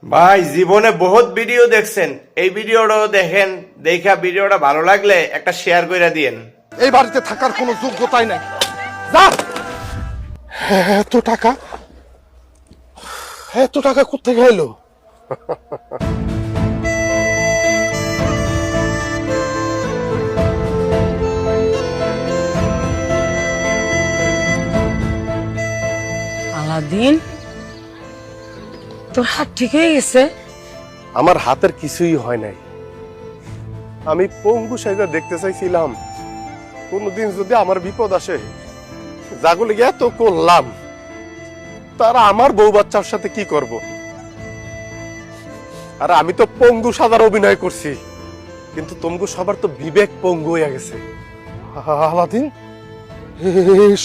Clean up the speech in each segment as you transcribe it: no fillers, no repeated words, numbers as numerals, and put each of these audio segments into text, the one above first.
ভাই জীবনে বহুত ভিডিও দেখছেন, এই ভিডিওটাও দেখেন। দেখা ভিডিওটা ভালো লাগলে একটা শেয়ার করে দিয়েন। এই বাড়িতে থাকার কোনো যোগ্যতাই নাই। যা। এত টাকা, এত টাকা কোথেকে এলো? আলাদিন, তোর হাত ঠিক হয়ে গেছে? আমার হাতের কিছুই হয় নাই। আমি পঙ্গু সাইজা দেখতে চাইছিলাম কোনদিন যদি আমার বিপদ আসে, যাগুলি এত করলাম তারা আমার বউ বাচ্চার সাথে কি করব? আর আমি তো পঙ্গু সাদার অভিনয় করছি, কিন্তু তমগু সবার তো বিবেক পঙ্গু হয়ে গেছে। আলাদিন,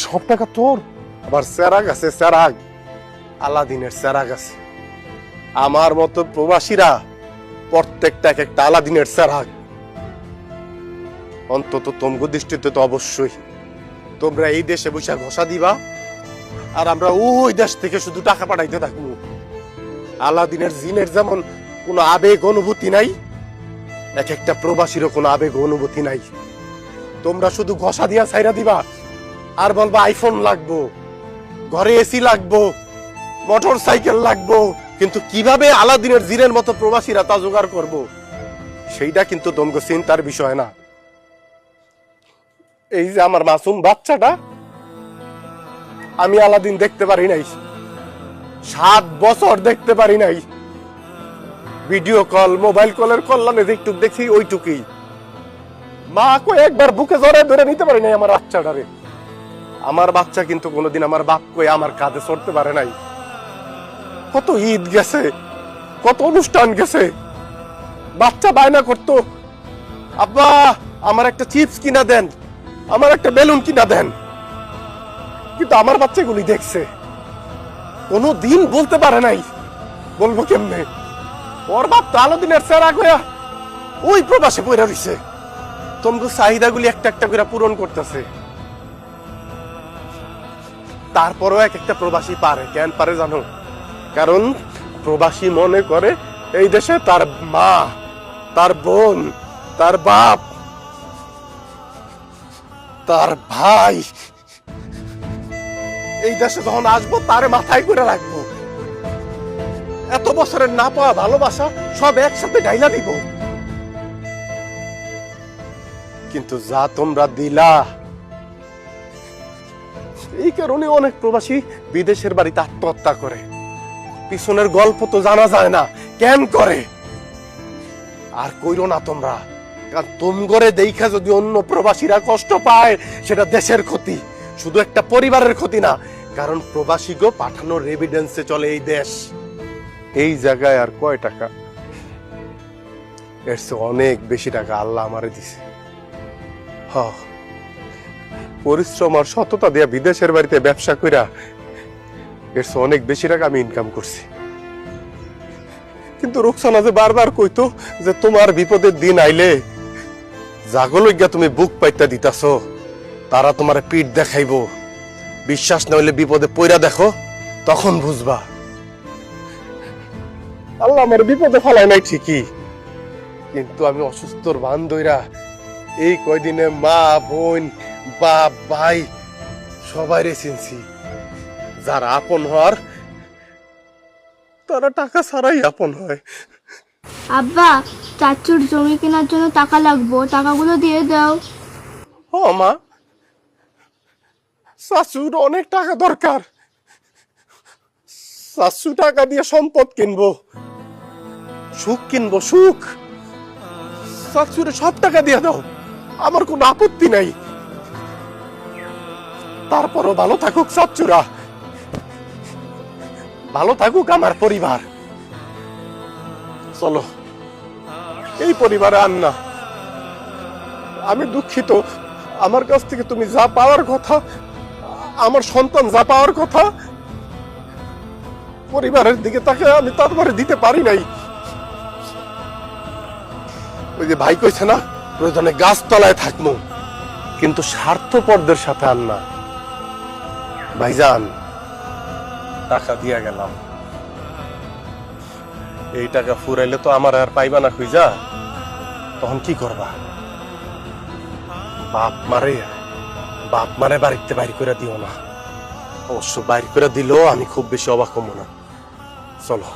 সব টাকা তোর? আবার চেরাগ আছে, চেরাগ। আলাদিনের চেরাগ আছে। আমার মতো প্রবাসীরা প্রত্যেকটা এক একটা আলাদিনের চেরাগ। অন্তত তমগু দৃষ্টিতে তো অবশ্যই তোমরা এই দেশে বসে ঘষা দিবা, আর আমরা ওই দেশ থেকে শুধু টাকা পাঠাইতে থাকবো। আলাদিনের জিনের যেমন কোনো আবেগ অনুভূতি নাই, এক একটা প্রবাসীরও কোনো আবেগ অনুভূতি নাই। তোমরা শুধু ঘষা দিয়া ছাইরা দিবা আর বলবা আইফোন লাগবো, ঘরে এসি লাগবো, মোটর সাইকেল লাগবো, কিন্তু কিভাবে আলাদিনের জিনের মতো প্রবাসীরা তা জোগাড় করবো সেইটা কিন্তু তোমকে চিন্তার বিষয় না। এই যে আমার মাসুম বাচ্চাটা, আমি আলাদিন দেখতে পারি নাই, 7 বছর দেখতে পারি নাই। ভিডিও কল, মোবাইল কলের কল্যাণে যেটুক দেখি ওইটুকুই। মা কই একবার বুকে জড়ায় ধরে নিতে পারি নাই আমার বাচ্চাটারে। আমার বাচ্চা কিন্তু কোনোদিন আমার বাপ কই আমার কাঁধে চড়তে পারে নাই। কত ঈদ গেছে, কত অনুষ্ঠান গেছে, বাচ্চা বায়না করতো, আব্বা আমার একটা চিপস কিনা দেন, আমার একটা বেলুন কিনা দেন। কিন্তু আমার বাচ্চাগুলি দেখছে, কোনো দিন বলতে পারে নাই। বলবো কেমনে? ওর বাপ তো আলাদিনের চেরাগ হইয়া ওই প্রবাসে পইরা রইছে, তোমরা চাহিদাগুলি একটা একটা করে পূরণ করতেছে। তারপরও এক একটা প্রবাসী পারে। কেন পারে জানো? কারণ প্রবাসী মনে করে এই দেশে তার মা, তার বোন, তার বাপ, তার ভাই এই দেশে যখন আসবো তারে মাথায় করে রাখবো। এত বছরের না পাওয়া ভালোবাসা সব একসাথে ঢাইলা দিব। কিন্তু যা তোমরা দিলা, এই কারণে অনেক প্রবাসী বিদেশের বাড়িতে আত্মহত্যা করে। পিছনের গল্প তো জানা যায় না কেন করে। আর কইরো না তোমরা, কারণ তুম করে দেখা যদি অন্য প্রবাসীরা কষ্ট পায় সেটা দেশের ক্ষতি, শুধু একটা পরিবারের ক্ষতি না। কারণ প্রবাসী গো পাঠানোর রেভিডেন্সে চলে এই দেশ। এই জায়গায় আর কয় টাকা? এর চেয়ে অনেক বেশি টাকা আল্লাহ আমারে দিছে। পরিশ্রম আর সততা দিয়া বিদেশের বাড়িতে ব্যবসা কইরা এর চেয়ে অনেক বেশি টাকা আমি ইনকাম করছি। কিন্তু রুকসানা যে বারবার কইতো যে তোমার বিপদের দিন আইলে জাগলইগা তুমি বুক পাইতা দিতাছো, তারা তোমার পিঠ দেখাইবো, বিশ্বাস না হইলে বিপদে পইরা দেখো, তখন বুঝবা। আল্লাহ আমার বিপদে ফেলায় নাই ঠিকই, কিন্তু আমি অসুস্থর ভান ধইরা এই কয়দিনে মা, বোন, বাপ, ভাই সবাইরে চিনছি। যারা আপন হওয়ার তারা টাকা ছাড়াই আপন হয়। আব্বা, চাচুর জমি কেনার জন্য টাকা লাগবে, টাকাগুলো দিয়ে দাও। ও মা, শাশুর অনেক টাকা দরকার। শাশু টাকা দিয়ে সম্পদ কিনবো, সুখ কিনবো, সুখ। শাশুরে সব টাকা দিয়ে দাও, আমার কোনো আপত্তি নাই। তারপরও ভালো থাকুক শাশুরা, ভালো থাকুক আমার পরিবার। চলো, এই পরিবারে আন না। আমি দুঃখিত, আমার কাছ থেকে তুমি যা পাওয়ার কথা, আমার সন্তান যা পাওয়ার কথা, পরিবারের দিকে তাকে আমি তারপরে দিতে পারি নাই। ওই যে ভাই কইছে না, প্রয়োজনে গাছতলায় থাকবো, কিন্তু স্বার্থপরদের সাথে আন না। ভাইজান, টাকা দিয়া গেলাম, এই টাকা ফুরাইলে তো আমার আর পাইবা না খুঁজা, তখন কি করবা? বাপ মারে বাড়িতে বাইর করে দিও না। অবশ্য বাইর করে দিলেও আমি খুব বেশি অবাক হবো না। চলো।